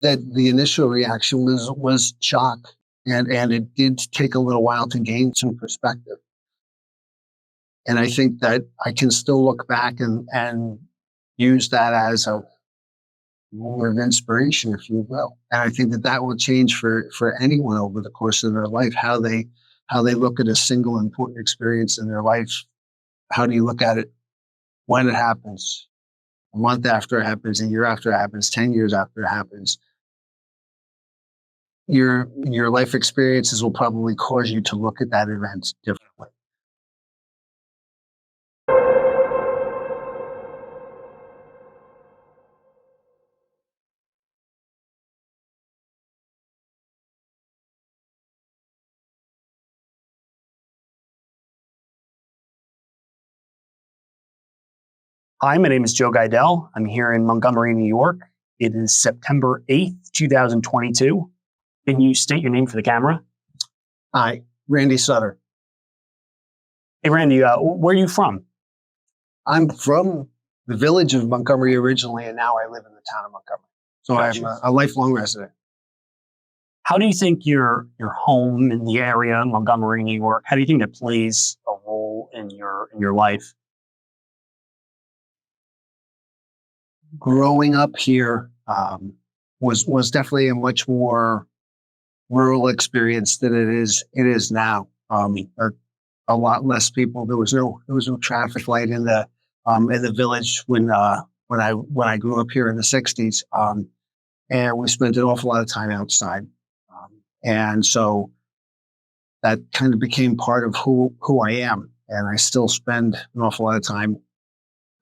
that the initial reaction was shock, and it did take a little while to gain some perspective. And I think that I can still look back and use that as a moment of inspiration, if you will. And I think that that will change for anyone over the course of their life, how they look at a single important experience in their life. How do you look at it when it happens, a month after it happens, a year after it happens, 10 years after it happens? Your life experiences will probably cause you to look at that event differently. Hi, my name is Joe Geidel. I'm here in Montgomery, New York. It is September 8th, 2022. Can you state your name for the camera? Hi, Randy Sutter. Hey, Randy, where are you from? I'm from the village of Montgomery originally, and now I live in the town of Montgomery. So Gotcha. I'm a lifelong resident. How do you think your home in the area, Montgomery, New York, how do you think that plays a role in your life? Growing up here was definitely a much more rural experience than it is now. A lot less people. There was no traffic light in the village when I grew up here in the '60s, and we spent an awful lot of time outside, and so that kind of became part of who I am, and I still spend an awful lot of time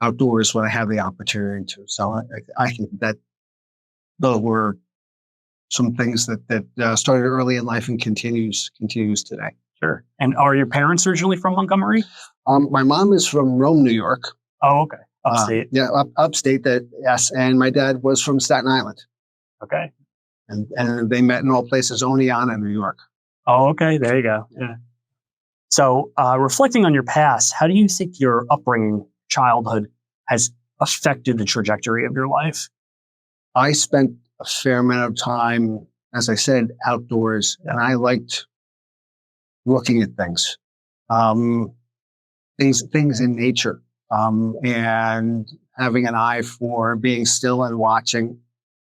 outdoors when I have the opportunity to. So I think that those were some things that started early in life and continues today. Sure. And are your parents originally from Montgomery? My mom is from Rome, New York. Oh, okay. Upstate. Yeah, upstate. That yes, and my dad was from Staten Island. Okay. And they met in all places, Oneonta, New York. Oh, okay. There you go. Yeah. So, reflecting on your past, how do you think your upbringing, childhood, has affected the trajectory of your life? I spent a fair amount of time, as I said, outdoors, and I liked looking at things, things in nature, and having an eye for being still and watching,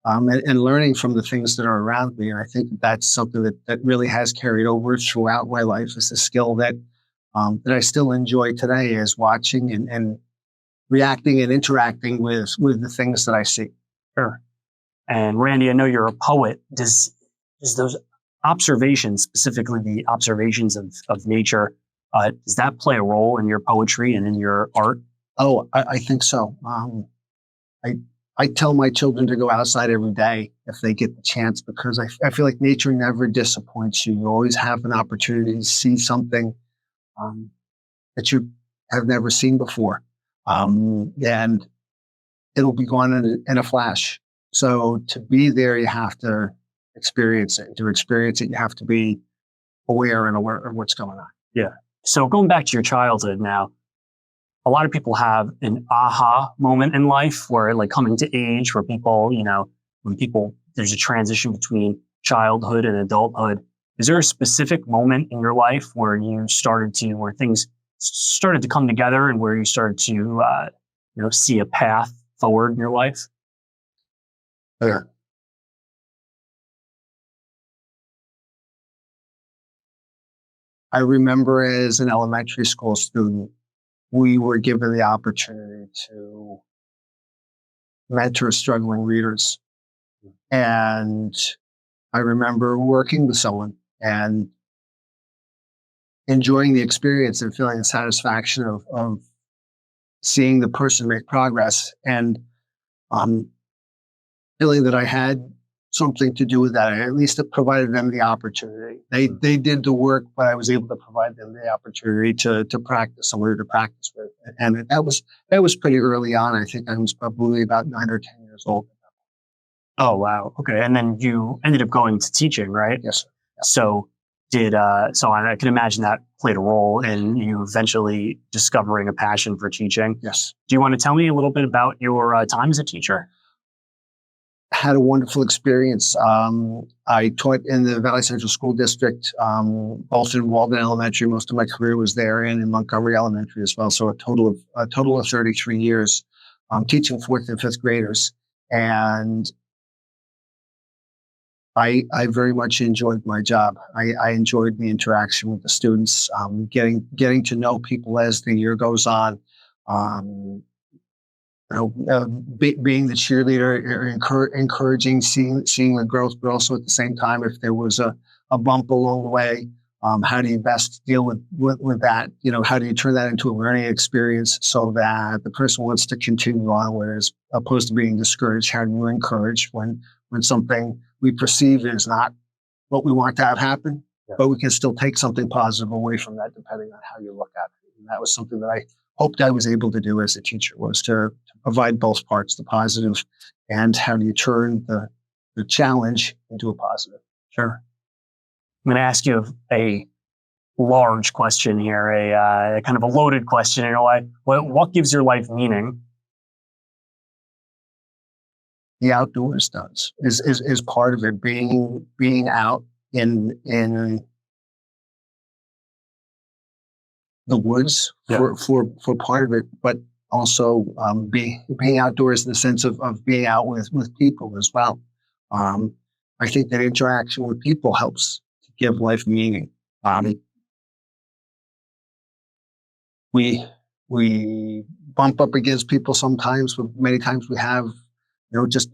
and learning from the things that are around me. And I think that's something that really has carried over throughout my life. It's a skill that I still enjoy today, is watching and reacting and interacting with the things that I see. Sure. And Randy, I know you're a poet. Does those observations, specifically the observations of nature, does that play a role in your poetry and in your art? Oh, I think so. I tell my children to go outside every day if they get the chance, because I feel like nature never disappoints you. You always have an opportunity to see something that you have never seen before. And it'll be gone in a flash. So to be there, you have to experience it. To experience it, you have to be aware of what's going on. Yeah. So going back to your childhood now, a lot of people have an aha moment in life where, like, coming to age, where people, there's a transition between childhood and adulthood. Is there a specific moment in your life where where things started to come together and where you started to, see a path forward in your life? Yeah. I remember as an elementary school student, we were given the opportunity to mentor struggling readers. And I remember working with someone and enjoying the experience and feeling the satisfaction of seeing the person make progress, and feeling that I had something to do with that. I at least provided them the opportunity. They did the work, but I was able to provide them the opportunity to practice, somewhere to practice with. And that was pretty early on. I think I was probably about 9 or 10 years old. Oh, wow. Okay. And then you ended up going to teaching, right? Yes, sir. Yeah. So I can imagine that played a role in you eventually discovering a passion for teaching. Yes. Do you want to tell me a little bit about your time as a teacher? had a wonderful experience. I taught in the Valley Central School District, both in Walden Elementary. Most of my career was there, and in Montgomery Elementary as well. So a total of 33 years teaching fourth and fifth graders. And I very much enjoyed my job. I enjoyed the interaction with the students, getting to know people as the year goes on. Um, being the cheerleader, encouraging, seeing the growth, but also at the same time, if there was a bump along the way, how do you best deal with that? How do you turn that into a learning experience so that the person wants to continue on, whereas opposed to being discouraged? How do you encourage when something we perceive is not what we want to have happen, but we can still take something positive away from that, depending on how you look at it. And that was something that I hoped I was able to do as a teacher, was to provide both parts, the positive and how do you turn the challenge into a positive. Sure. I'm going to ask you a large question here, a kind of a loaded question in your life. What gives your life meaning? The outdoors does is part of it. Being out in the woods for part of it, but also being outdoors in the sense of being out with people as well. I think that interaction with people helps to give life meaning. We bump up against people sometimes, but many times we have just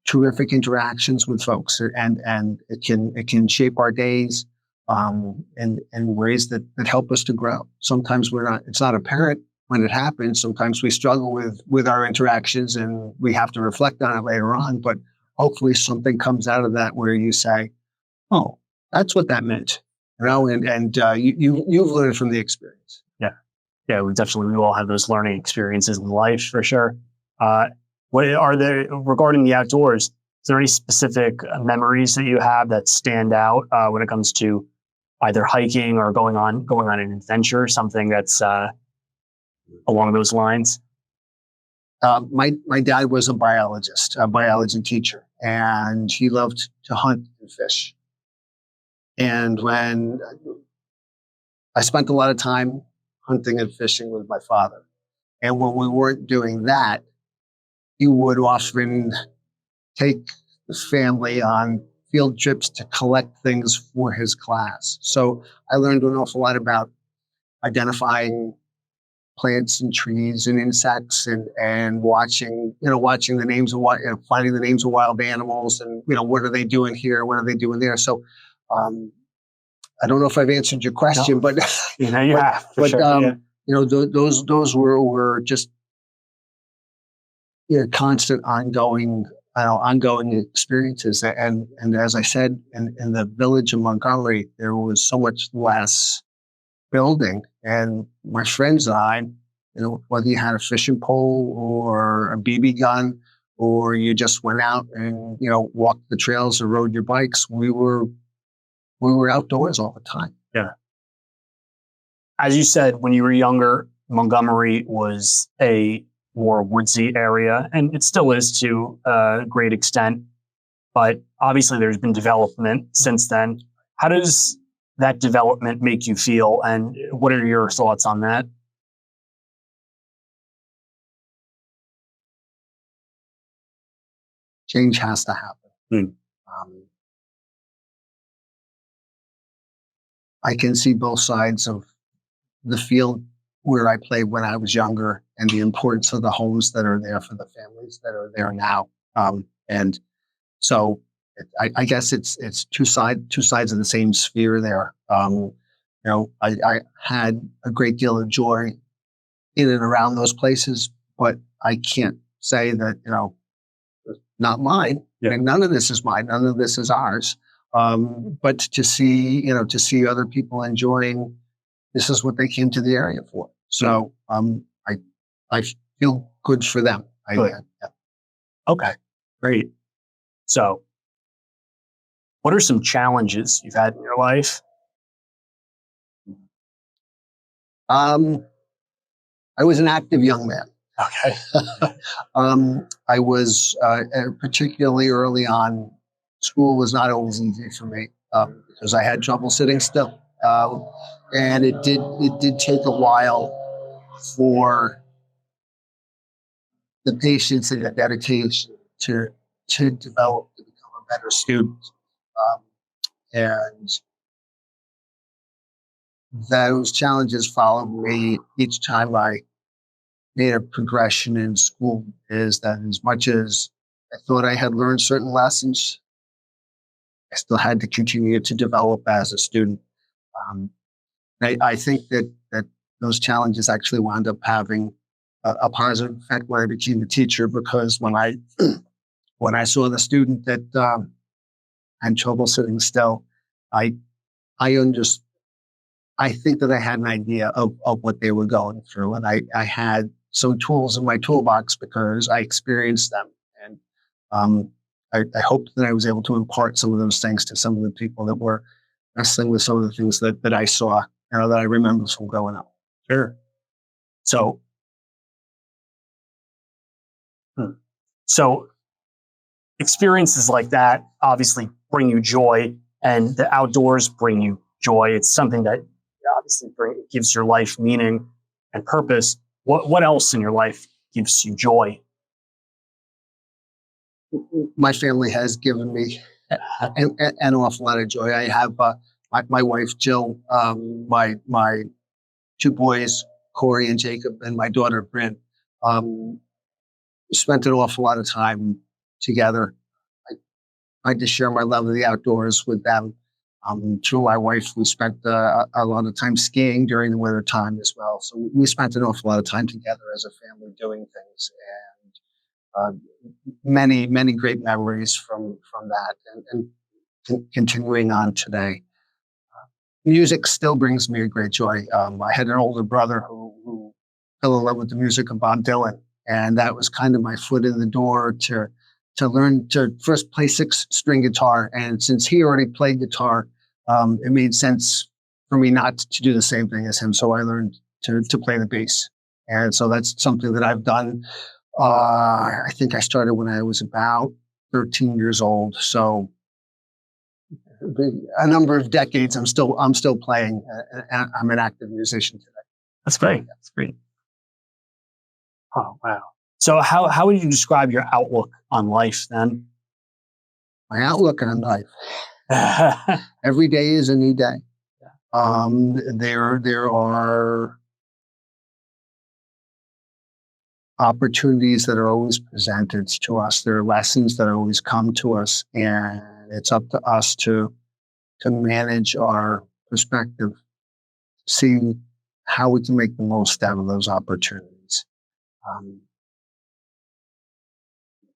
terrific interactions with folks, and it can shape our days in ways that help us to grow. Sometimes it's not apparent when it happens. Sometimes we struggle with our interactions, and we have to reflect on it later on, but hopefully something comes out of that where you say, oh, that's what that meant, and you've learned from the experience. Yeah, we all have those learning experiences in life for sure. What are there regarding the outdoors? Is there any specific memories that you have that stand out when it comes to either hiking or going on an adventure, something that's along those lines? My dad was a biologist, a biology teacher, and he loved to hunt and fish. And when I spent a lot of time hunting and fishing with my father, and when we weren't doing that, he would often take the family on field trips to collect things for his class. So I learned an awful lot about identifying plants and trees and insects, and watching the names of finding the names of wild animals, and what are they doing here, what are they doing there. So I don't know if I've answered your question, but you have for sure. Those were just constant ongoing experiences. And as I said, in the village of Montgomery, there was so much less building, and my friends and I, whether you had a fishing pole or a BB gun, or you just went out and walked the trails or rode your bikes, we were outdoors all the time. Yeah. As you said, when you were younger, Montgomery was a more woodsy area, and it still is to a great extent. But obviously, there's been development since then. How does that development make you feel, and what are your thoughts on that? Change has to happen. I can see both sides of the field where I played when I was younger, and the importance of the homes that are there for the families that are there now. And so I guess it's two sides of the same sphere there. I had a great deal of joy in and around those places, but I can't say that, not mine. Yeah. And none of this is mine. None of this is ours. But to see other people enjoying, this is what they came to the area for. So I feel good for them. Good. Okay, great. So what are some challenges you've had in your life? I was an active young man. Okay. I was particularly early on. School was not always easy for me because I had trouble sitting still, and it did take a while for the patience and the dedication to develop to become a better student. Um, and those challenges followed me each time I made a progression in school. Is that as much as I thought I had learned certain lessons, I still had to continue to develop as a student. Um, I think that those challenges actually wound up having a positive effect when I became a teacher because when I saw the student that had trouble sitting still, I I understood. I think that I had an idea of what they were going through, and I had some tools in my toolbox because I experienced them, and um, I hoped that I was able to impart some of those things to some of the people that were wrestling with some of the things that I saw, that I remember from growing up. Sure. So, hmm. so experiences like that obviously bring you joy, and the outdoors bring you joy. It's something that obviously gives your life meaning and purpose. What else in your life gives you joy? My family has given me an awful lot of joy. I have my wife Jill, my two boys Corey and Jacob, and my daughter Bryn. Um, Spent an awful lot of time together. I just share my love of the outdoors with them. Through my wife, we spent a lot of time skiing during the winter time as well. So we spent an awful lot of time together as a family doing things, and many great memories from that, and continuing on today. Music still brings me a great joy. I had an older brother who fell in love with the music of Bob Dylan, and that was kind of my foot in the door to learn to first play six-string guitar. And since he already played guitar, it made sense for me not to do the same thing as him. So I learned to play the bass, and so that's something that I've done. I think I started when I was about 13 years old. So a number of decades. I'm still playing. I'm an active musician today. That's great. That's great. Oh, wow. So how would you describe your outlook on life then? My outlook on life. Yeah. Every day is a new day. There are opportunities that are always presented to us. There are lessons that always come to us, and it's up to us to manage our perspective, see how we can make the most out of those opportunities. Um,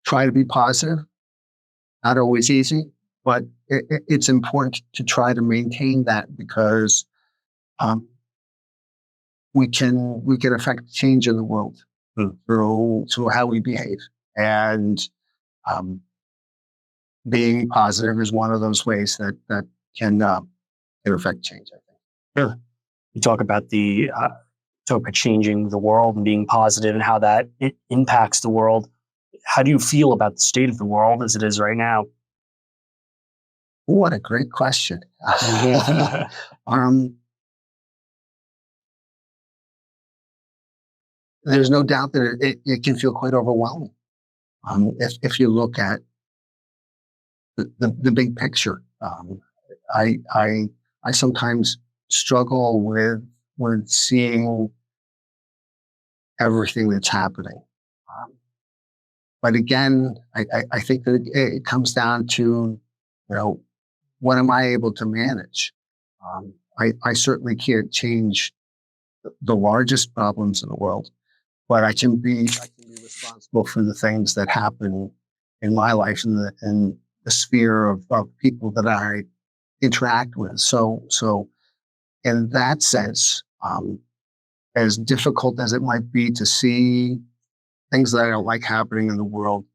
Try to be positive. Not always easy, but it's important to try to maintain that because um, we can affect change in the world through how we behave, and um, being positive is one of those ways that can affect change. I think. Sure. You talk about changing the world and being positive and how that it impacts the world. How do you feel about the state of the world as it is right now? What a great question. um, there's no doubt that it can feel quite overwhelming if you look at the big picture. I I I sometimes struggle with seeing everything that's happening. Um, but again, I think that it comes down to, you know, what am I able to manage? I certainly can't change the largest problems in the world, but I can be responsible for the things that happen in my life in the sphere of people that I interact with. So in that sense, as difficult as it might be to see things that I don't like happening in the world,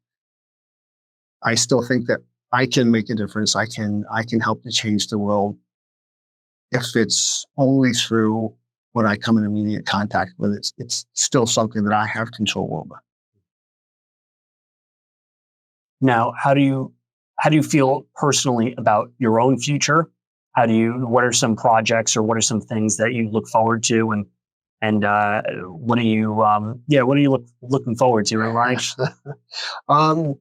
I still think that I can make a difference. I can help to change the world if it's only through what I come in immediate contact with. It's still something that I have control over. Now, how do you feel personally about your own future? What are some projects or what are some things that you look forward to, and what are you looking forward to in life? um,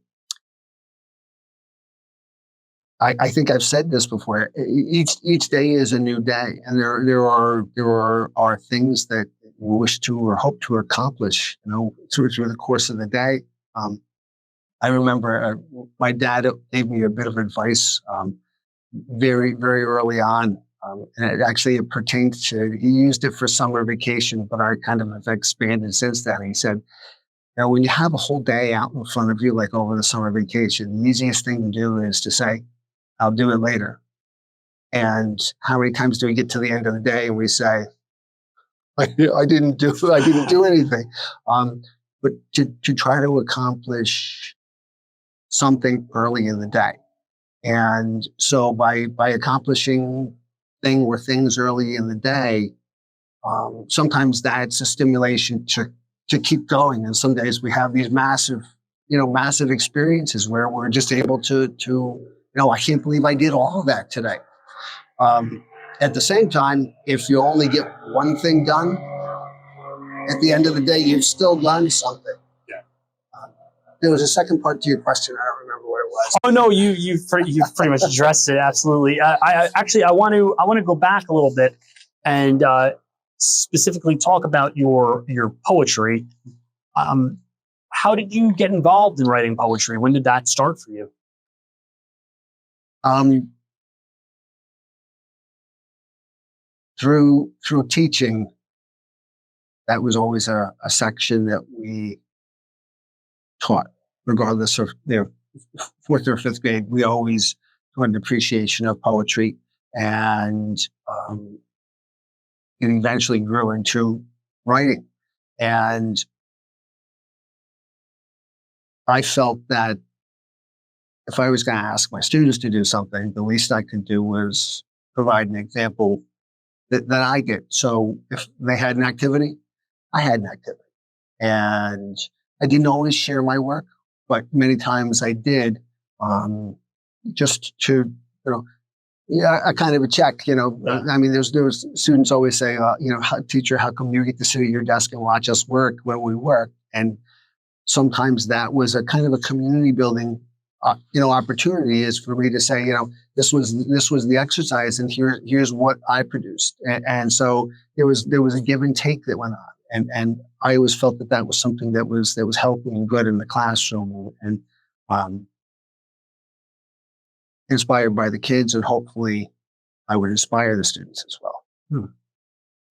I think I've said this before. Each day is a new day, and there are things that we wish to or hope to accomplish, through the course of the day. I remember my dad gave me a bit of advice very, very early on. And it pertained to, he used it for summer vacation, but I kind of have expanded since then. He said, when you have a whole day out in front of you, like over the summer vacation, the easiest thing to do is to say, I'll do it later. And how many times do we get to the end of the day and we say, I didn't do anything. But to try to accomplish something early in the day. And so by accomplishing things early in the day, sometimes that's a stimulation to keep going. And some days we have these massive experiences where we're just able to I can't believe I did all of that today. At the same time, if you only get one thing done, at the end of the day, you've still done something. Yeah. There was a second part to your question. I don't remember what it was. Oh no, you pretty much addressed it. Absolutely. I want to go back a little bit and specifically talk about your poetry. How did you get involved in writing poetry? When did that start for you? Through teaching, that was always a section that we taught, regardless of their fourth or fifth grade. We always taught an appreciation of poetry, and it eventually grew into writing. And I felt that if I was going to ask my students to do something, the least I could do was provide an example that I did. So if they had an activity, I had an activity. And I didn't always share my work, but many times I did, just to, a kind of a check, I mean, there's students always say, teacher, how come you get to sit at your desk and watch us work when we work? And sometimes that was a kind of a community building, opportunity, is for me to say, this was the exercise, and here's what I produced. And so there was a give and take that went on. And I always felt that was something that was helpful and good in the classroom, and inspired by the kids, and hopefully I would inspire the students as well.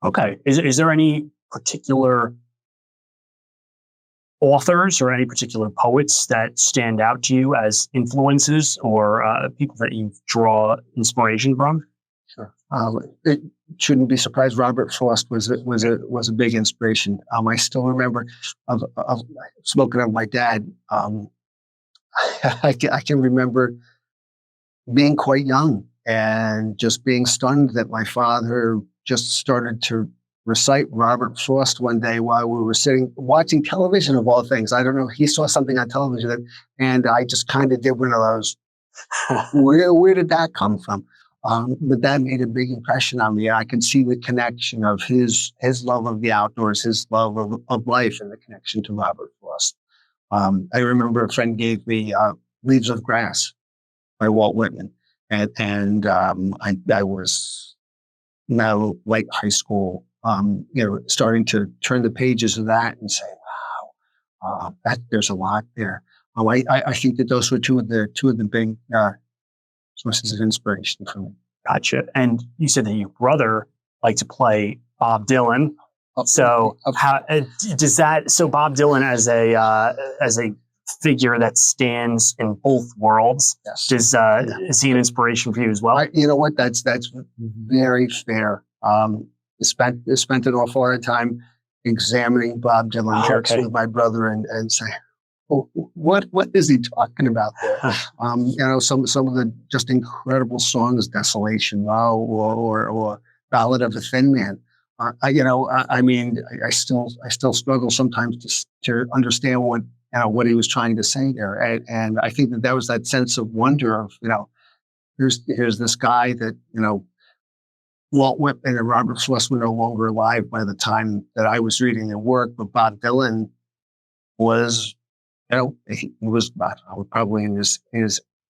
Okay. Is there any particular authors or any particular poets that stand out to you as influences, or people that you draw inspiration from? Sure. It shouldn't be surprised. Robert Frost was a big inspiration. I still remember of smoking of my dad. I can remember being quite young and just being stunned that my father just started to recite Robert Frost one day while we were sitting watching television, of all things. I don't know. He saw something on television, and I just kind of did one of those. Where did that come from? But that made a big impression on me. I can see the connection of his love of the outdoors, his love of life, and the connection to Robert Frost. I remember a friend gave me Leaves of Grass by Walt Whitman, and I was now late high school, starting to turn the pages of that and say, wow, there's a lot there. I think that those were two of the big sources of inspiration for me. Gotcha. And you said that your brother liked to play Bob Dylan. So how does that? So Bob Dylan as a figure that stands in both worlds. Yes. Is he an inspiration for you as well? You know what? That's very fair. I spent an awful lot of time examining Bob Dylan lyrics with my brother and saying, what is he talking about there? Some of the just incredible songs, Desolation, or Ballad of a Thin Man. I mean, I still struggle sometimes to understand what he was trying to say there, and I think that was that sense of wonder of here's this guy that Walt Whitman and Robert Frost were no longer alive by the time that I was reading their work, but Bob Dylan was he was probably in his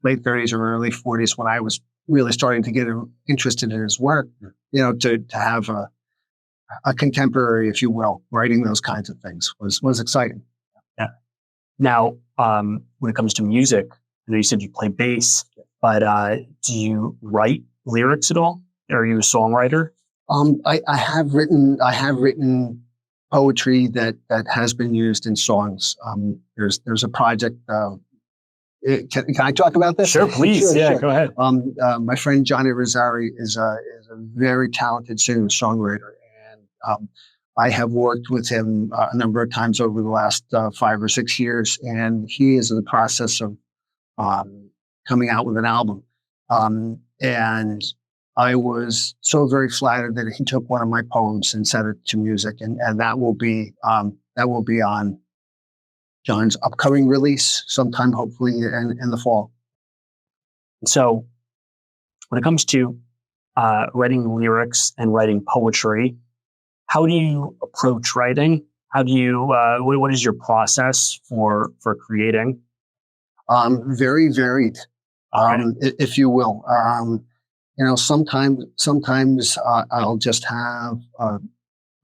late 30s or early 40s when I was really starting to get interested in his work. To have a contemporary, if you will, writing those kinds of things was exciting. Yeah. Now, when it comes to music, I know you said you play bass, but do you write lyrics at all? Are you a songwriter? I have written poetry that has been used in songs. There's a project. Can I talk about this? Sure, please. Sure. Go ahead. My friend Johnny Rosari is a very talented singer-songwriter, and I have worked with him a number of times over the last 5 or 6 years, and he is in the process of coming out with an album. And I was so very flattered that he took one of my poems and set it to music, and that will be on John's upcoming release sometime, hopefully in the fall. So, when it comes to writing lyrics and writing poetry, how do you approach writing? How do you? What is your process for creating? Very varied, if you will. Sometimes I'll just have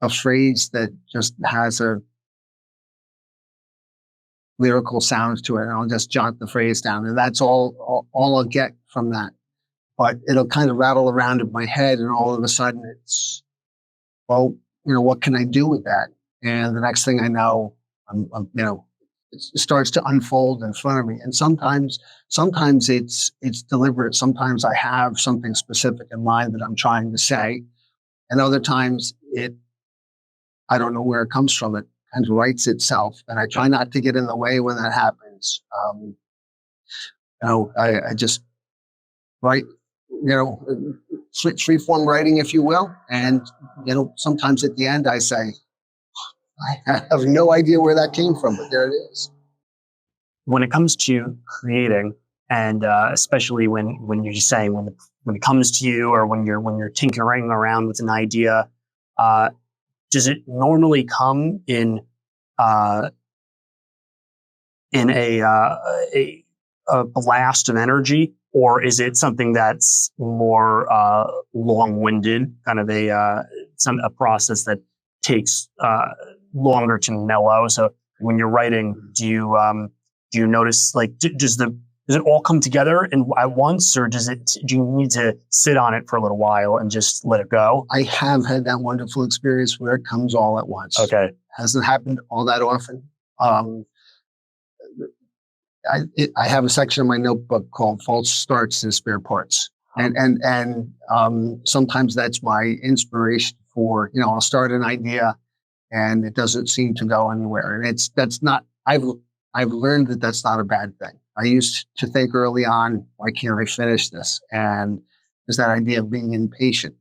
a phrase that just has a lyrical sound to it, and I'll just jot the phrase down, and that's all I'll get from that. But it'll kind of rattle around in my head, and all of a sudden it's, what can I do with that? And the next thing I know, it starts to unfold in front of me. And sometimes it's deliberate. Sometimes I have something specific in mind that I'm trying to say, and other times I don't know where it comes from. It kind of writes itself, and I try not to get in the way when that happens. I just write, free form writing, if you will. And, sometimes at the end I say, I have no idea where that came from, but there it is. When it comes to creating, and especially when you're just saying when it comes to you, or when you're tinkering around with an idea, does it normally come in a blast of energy, or is it something that's more long-winded, kind of a process that takes longer to mellow? So when you're writing, do you notice, like, does it all come together at once, or do you need to sit on it for a little while and just let it go? I have had that wonderful experience where it comes all at once. Okay. Hasn't happened all that often. I have a section in my notebook called false starts and spare parts. And sometimes that's my inspiration for, I'll start an idea and it doesn't seem to go anywhere. And I've learned that that's not a bad thing. I used to think early on, why can't I finish this? And there's that idea of being impatient,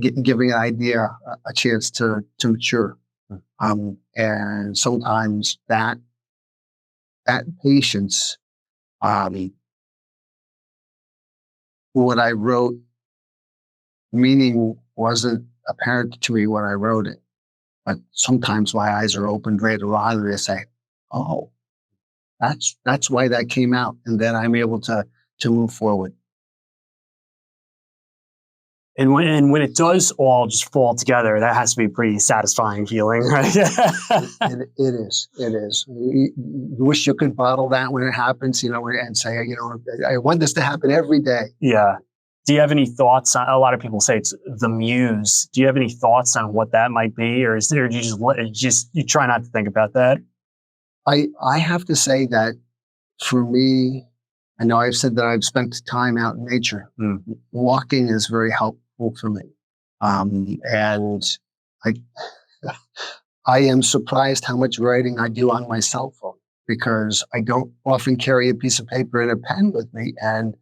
giving an idea a chance to mature. And sometimes that patience, what I wrote, meaning wasn't apparent to me when I wrote it. But sometimes my eyes are opened later on and I say, oh, that's why that came out. And then I'm able to move forward. And when it does all just fall together, that has to be a pretty satisfying feeling, right? It is. You wish you could bottle that when it happens, and say, I want this to happen every day. Yeah. Do you have any thoughts on, a lot of people say it's the muse. Do you have any thoughts on what that might be? Or you try not to think about that? I have to say that for me, I know I've said that I've spent time out in nature. Walking is very helpful for me. And I am surprised how much writing I do on my cell phone, because I don't often carry a piece of paper and a pen with me. And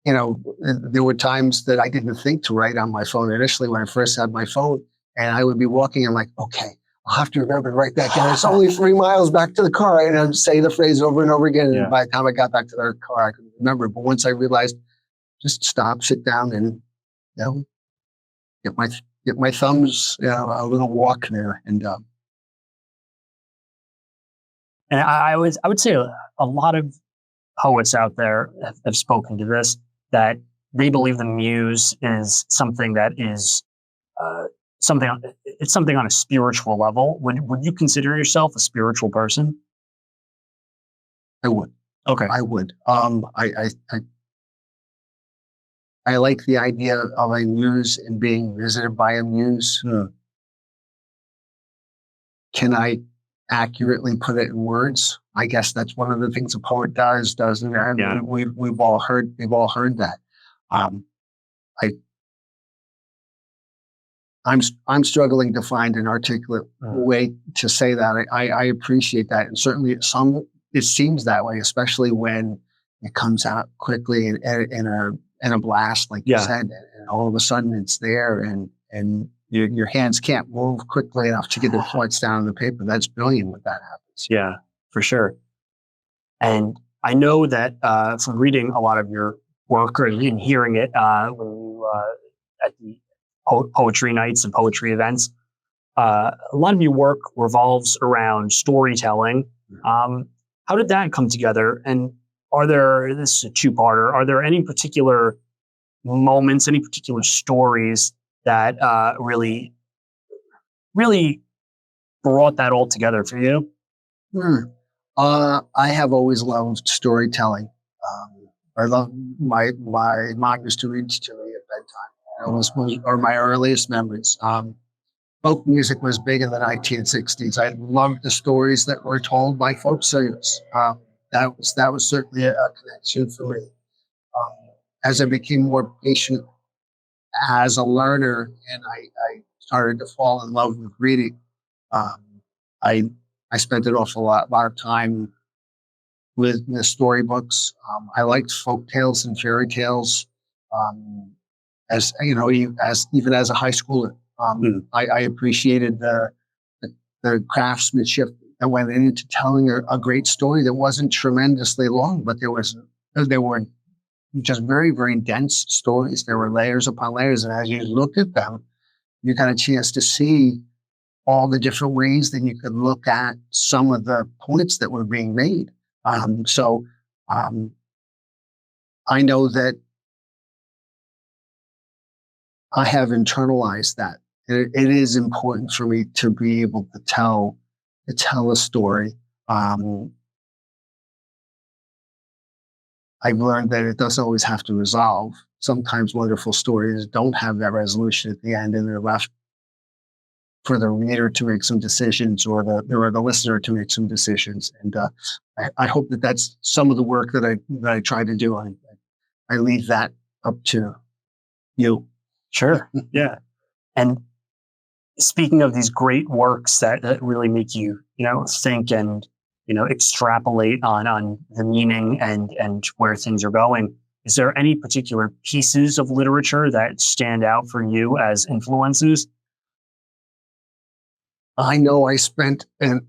there were times that I didn't think to write on my phone initially when I first had my phone, and I would be walking and I'm like, okay, I'll have to remember to write that down. It's only 3 miles back to the car, and I'd say the phrase over and over again. And by the time I got back to the car, I couldn't remember. But once I realized, just stop, sit down, and get my thumbs a little walk there, and I would say a lot of poets out there have spoken to this, that they believe the muse is something that is something on a spiritual level. Would you consider yourself a spiritual person? I would. Okay. I would. I like the idea of a muse and being visited by a muse. Can I accurately put it in words? I guess that's one of the things a poet does, doesn't it? Yeah. We've all heard that. I'm struggling to find an articulate way to say that. I appreciate that, and certainly it seems that way, especially when it comes out quickly in a blast, like you said, and all of a sudden it's there, and your hands can't move quickly enough to get the points down on the paper. That's brilliant when that happens. Yeah, for sure. And I know that from reading a lot of your work or hearing it when you at the poetry nights and poetry events, a lot of your work revolves around storytelling. How did that come together? And this is a two-parter, are there any particular moments, any particular stories that really brought that all together for you? I have always loved storytelling. I love my mom used to read to me at bedtime. Are my earliest memories. Folk music was big in the 1960s. I loved the stories that were told by folk singers. That was certainly a connection for me. As I became more patient as a learner, and I started to fall in love with reading, I spent an awful lot of time with the storybooks. I liked folk tales and fairy tales. As even as a high schooler, I appreciated the craftsmanship that went into telling a great story that wasn't tremendously long, but there were just very, very dense stories. There were layers upon layers, and as you looked at them, you got a chance to see all the different ways that you could look at some of the points that were being made. So I know that I have internalized that. It is important for me to be able to tell a story. I've learned that it doesn't always have to resolve. Sometimes wonderful stories don't have that resolution at the end, and they're left for the reader to make some decisions, or the listener to make some decisions. And I hope that that's some of the work that I try to do. I leave that up to you. Sure. Yeah. And speaking of these great works that really make you, think and, extrapolate on the meaning and where things are going, is there any particular pieces of literature that stand out for you as influences? I know I spent an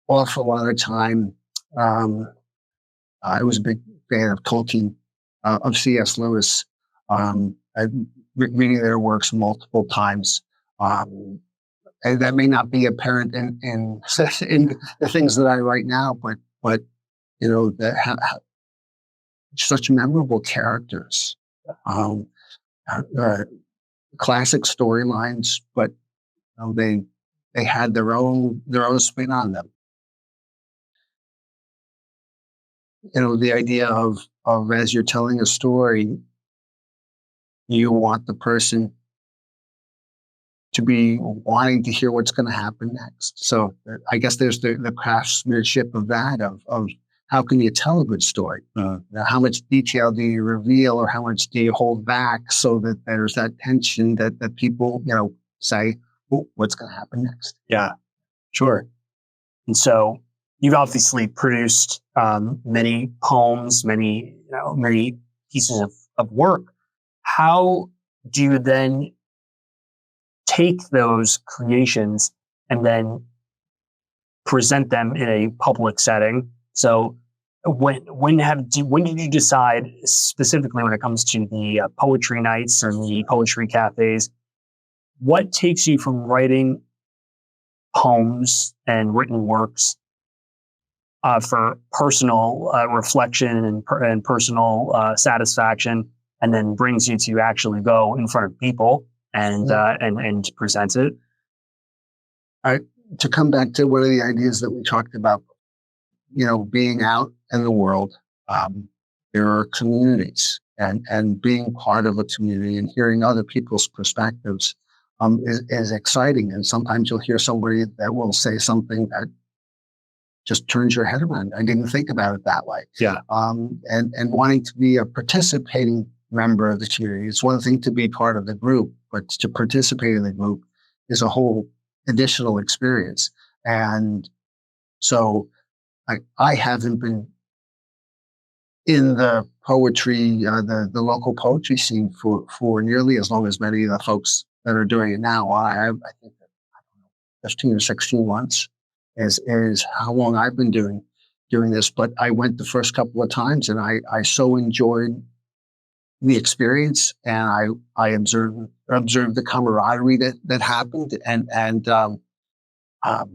awful lot of time. I was a big fan of Tolkien, of C.S. Lewis. I've reading their works multiple times. And that may not be apparent in the things that I write now, but such memorable characters, classic storylines, but they had their own spin on them. The idea of as you're telling a story, you want the person to be wanting to hear what's going to happen next. So I guess there's the craftsmanship of that, of how can you tell a good story? How much detail do you reveal, or how much do you hold back, so that there's that tension that people, say, oh, what's going to happen next? Yeah, sure. And so you've obviously produced many poems, many pieces of work. How do you then take those creations and then present them in a public setting? So when did you decide, specifically when it comes to the poetry nights and the poetry cafes, what takes you from writing poems and written works for personal reflection and personal satisfaction, and then brings you to actually go in front of people and and present it? To come back to one of the ideas that we talked about, being out in the world, there are communities, and being part of a community and hearing other people's perspectives is exciting. And sometimes you'll hear somebody that will say something that just turns your head around. I didn't think about it that way. Yeah. And wanting to be a participating member of the community. It's one thing to be part of the group, but to participate in the group is a whole additional experience. And so I haven't been in the poetry, the local poetry scene for nearly as long as many of the folks that are doing it now. I think that, I don't know, 15 or 16 months is how long I've been doing this. But I went the first couple of times, and I so enjoyed the experience, and I observed the camaraderie that happened, and I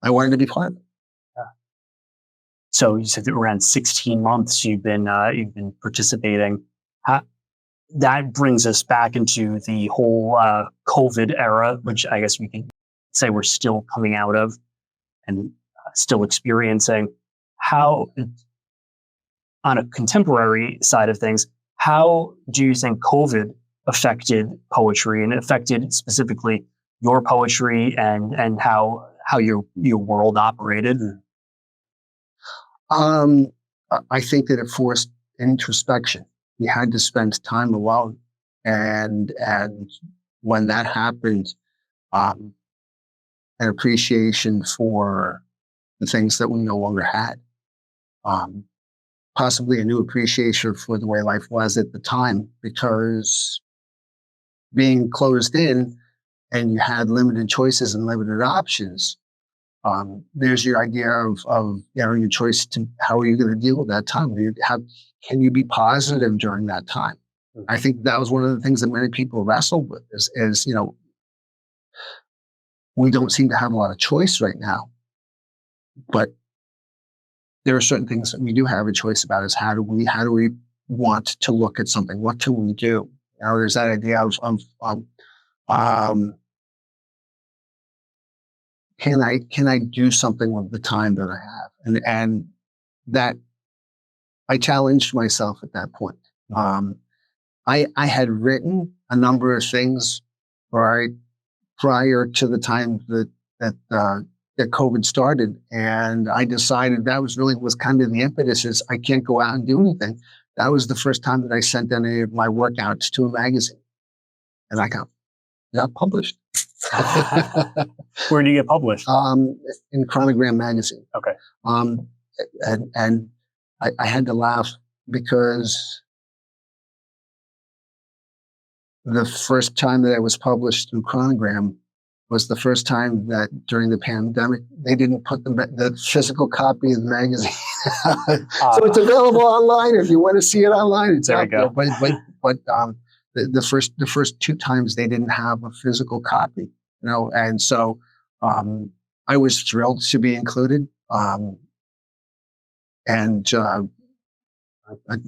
wanted to be part of it. So you said that around 16 months you've been participating. That brings us back into the whole COVID era, which I guess we can say we're still coming out of and still experiencing. How, on a contemporary side of things, how do you think COVID affected poetry, and affected specifically your poetry, and how your world operated? I think that it forced introspection. You had to spend time alone, and when that happened, an appreciation for the things that we no longer had, possibly a new appreciation for the way life was at the time, because being closed in and you had limited choices and limited options, there's your idea of your choice to how are you going to deal with that time? Can you be positive during that time? Mm-hmm. I think that was one of the things that many people wrestled with is we don't seem to have a lot of choice right now, but there are certain things that we do have a choice about. Is how do we want to look at something? What can we do? There's that idea of can I do something with the time that I have? And that I challenged myself at that point. I had written a number of things prior to the time that COVID started, and I decided that was kind of the impetus. Is I can't go out and do anything. That was the first time that I sent any of my workouts to a magazine, and I got published. Where do you get published? In Chronogram magazine. Okay. And I had to laugh because the first time that I was published in Chronogram was the first time that during the pandemic they didn't put the physical copy of the magazine. So it's available online if you want to see it online. It's out there. But the first two times they didn't have a physical copy, and so I was thrilled to be included, and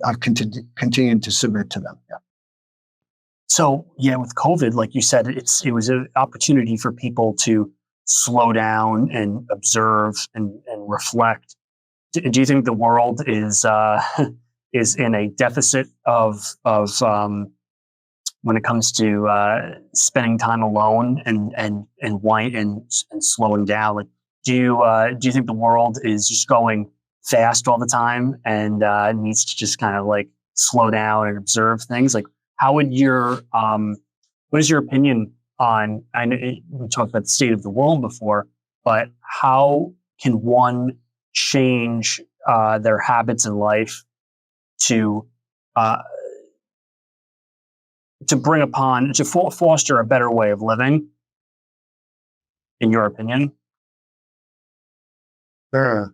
I've continued to submit to them. Yeah. So with COVID, like you said, it was an opportunity for people to slow down and observe and reflect. Do you think the world is in a deficit of when it comes to spending time alone and slowing down? Like, do you think the world is just going fast all the time and needs to just kind of like slow down and observe things? Like, how would what is your opinion on? I know we talked about the state of the world before, but how can one change their habits in life to bring upon, to foster a better way of living, in your opinion? There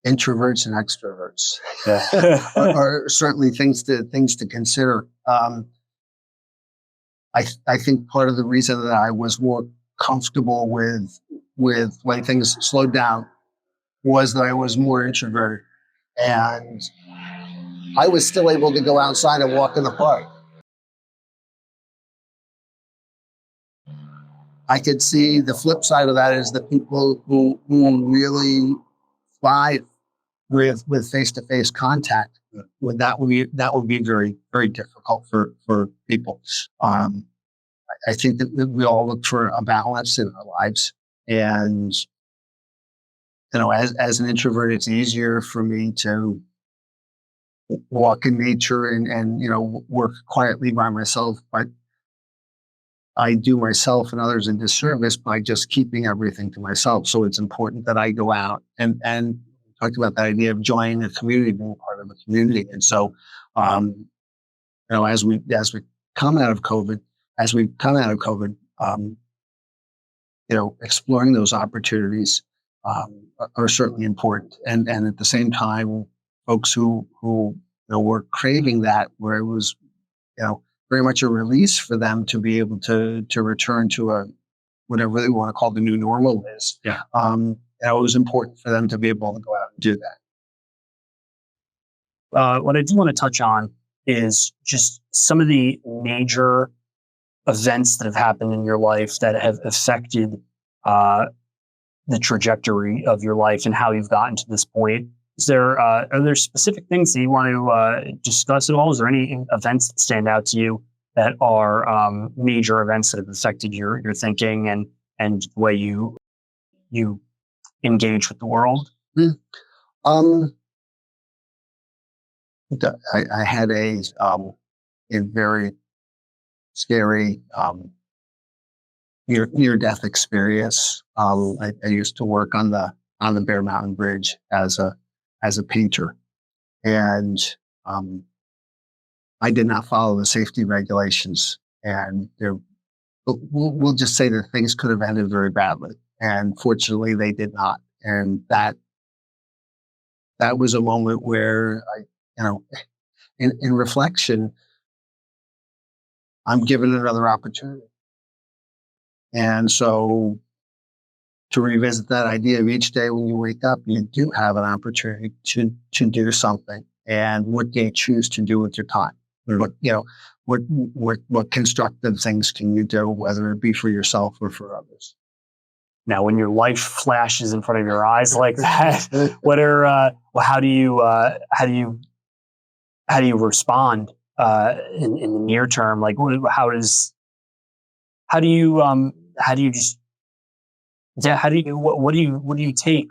introverts and extroverts Yeah. are certainly things to consider. I think part of the reason that I was more comfortable with when things slowed down was that I was more introverted, and I was still able to go outside and walk in the park. I could see the flip side of that is the people who really thrive with face to face contact. Would that would be very, very difficult for people. I think that we all look for a balance in our lives, and as an introvert, it's easier for me to walk in nature and work quietly by myself, but I do myself and others a disservice by just keeping everything to myself. So it's important that I go out and talked about that idea of joining a community, being part of a community. And so, as we come out of COVID, exploring those opportunities are certainly important. And at the same time, folks who were craving that, where it was very much a release for them to be able to return to a whatever they want to call the new normal is. Yeah. It was important for them to be able to go out and do that. What I do want to touch on is just some of the major events that have happened in your life that have affected the trajectory of your life and how you've gotten to this point. Are there specific things that you want to discuss at all? Is there any events that stand out to you that are major events that have affected your thinking and the way you engage with the world? I had a very scary near-death experience. I used to work on the Bear Mountain Bridge as a painter, and I did not follow the safety regulations, and we'll just say that things could have ended very badly, and fortunately they did not. And that was a moment where in reflection, I'm given another opportunity. And so to revisit that idea of each day when you wake up, you do have an opportunity to do something. And what do you choose to do with your time? What constructive things can you do, whether it be for yourself or for others? Now, when your life flashes in front of your eyes like that, how do you respond in the near term? Like, how do you take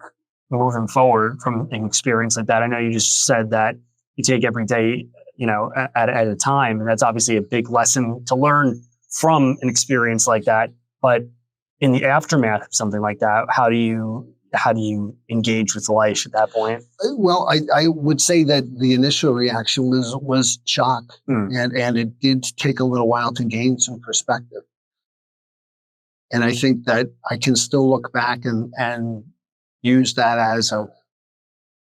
moving forward from an experience like that? I know you just said that you take every day, at a time, and that's obviously a big lesson to learn from an experience like that. But in the aftermath of something like that, how do you engage with life at that point? Well, I would say that the initial reaction was shock, and it did take a little while to gain some perspective. And I think that I can still look back and use that as a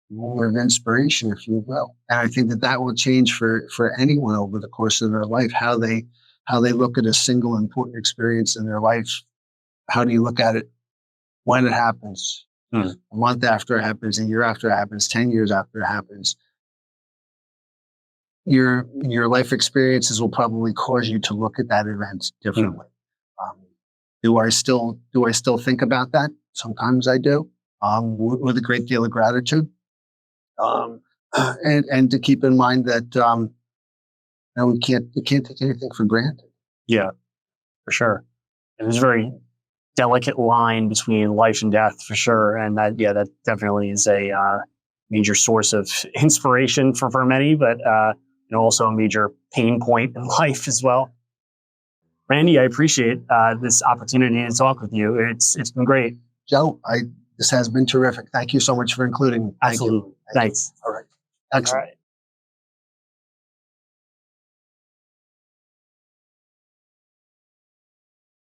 moment of inspiration, if you will. And I think that will change for anyone over the course of their life, how they look at a single important experience in their life. How do you look at it when it happens? A month after it happens, a year after it happens, 10 years after it happens. Your life experiences will probably cause you to look at that event differently. Do I still think about that? Sometimes I do, with a great deal of gratitude, and to keep in mind that we can't take anything for granted. Yeah, for sure. And there's a very delicate line between life and death, for sure, and that definitely is a major source of inspiration for many, but also a major pain point in life as well. Randy, I appreciate this opportunity to talk with you. It's been great. Joe, this has been terrific. Thank you so much for including me. Absolutely. Thanks. All right. Excellent. All right.